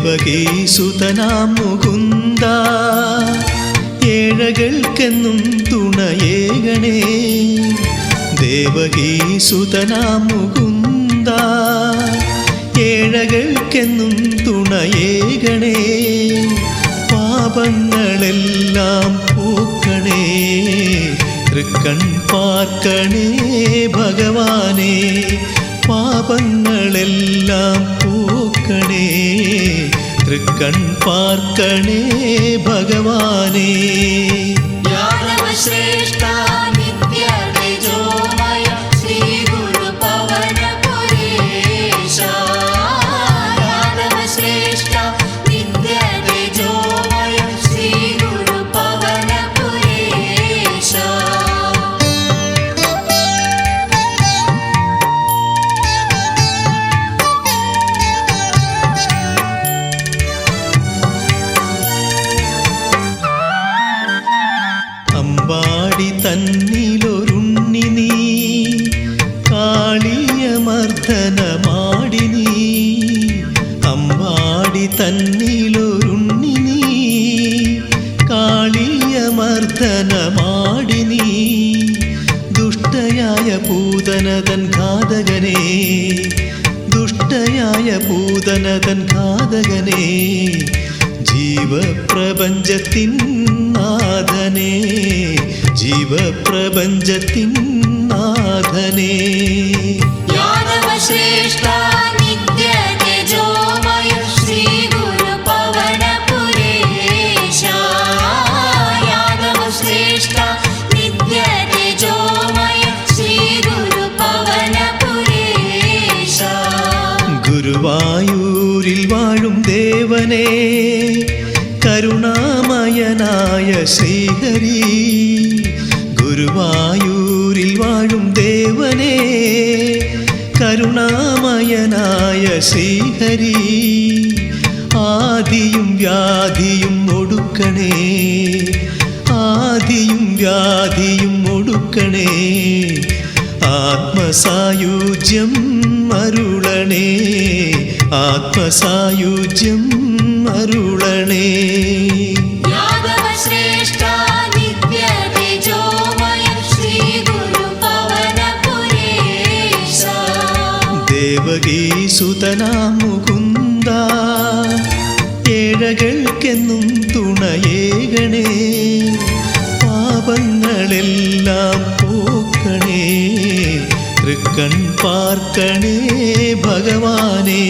ദേവകീസുതനാം മുകുന്ദ ഏഴകൾക്കെന്നും തുണയേകണേ. ദേവകീസുതനാം മുകുന്ദ ഏഴകൾക്കെന്നും തുണയേകണേ. പാപങ്ങളെല്ലാം പോക്കണേ, തൃക്കൺ പാർക്കണേ ഭഗവാനേ. പാപങ്ങളെല്ലാം പോക്കണേ, തൃക്കൺ പാർക്കണേ ഭഗവാനേ. യാദവശ്രേഷ്ഠ നിത്യ തേജോമയ ശ്രീ ഗുരു പവന പുരേശ. യാദവശ്രേഷ്ഠ നിത്യ തേജോമയ ശ്രീ ഗുരു പവന പുരേശ. അമ്പാടി തന്നിലൊരുണ്ണി നീ കാളിയമർദ്ദനമാടി നീ. അമ്പാടി തന്നിലൊരുണ്ണി നീ കാളിയമർദ്ദനമാടി നീ. ദുഷ്ടയായ പൂതനതൻ ഘാതകനേ, ദുഷ്ടയായ പൂതനതൻ ഘാതകനേ. ജീവപ്രപഞ്ചത്തിൻ നാഥനേ, ജീവപ്രപഞ്ചത്തിൻ നാഥനേ. യാദവശ്രേഷ്ഠ നിത്യ തേജോമയ ശ്രീ ഗുരു പവന പുരേശ. യാദവശ്രേഷ്ഠ നിത്യ തേജോമയ ശ്രീ ഗുരു പവന പുരേശ. ഗുരുവായൂരിൽ വാഴും ദേവനേ, കരുണാമയനായ ശ്രീഹരി. ഗുരുവായൂരിൽ വാഴും ദേവനേ, കരുണാമയനായ ശ്രീഹരി. ആദിയും വ്യാധിയും ഒടുക്കണേ, ആദിയും വ്യാധിയും ഒടുക്കണേ. ആത്മസായുജ്യം അരുളണേ, ആത്മസായുജ്യം അരുളണേ. യാദവശ്രേഷ്ഠ നിത്യ തേജോമയ ശ്രീ ഗുരു പവന പുരേശ. ദേവകീസുതനാം മുകുന്ദ ഏഴകൾക്കെന്നും തുണയേകണേ. പാപങ്ങളെല്ലാം പോക്കണേ, തൃക്കൺ പാർക്കണേ ഭഗവാനേ.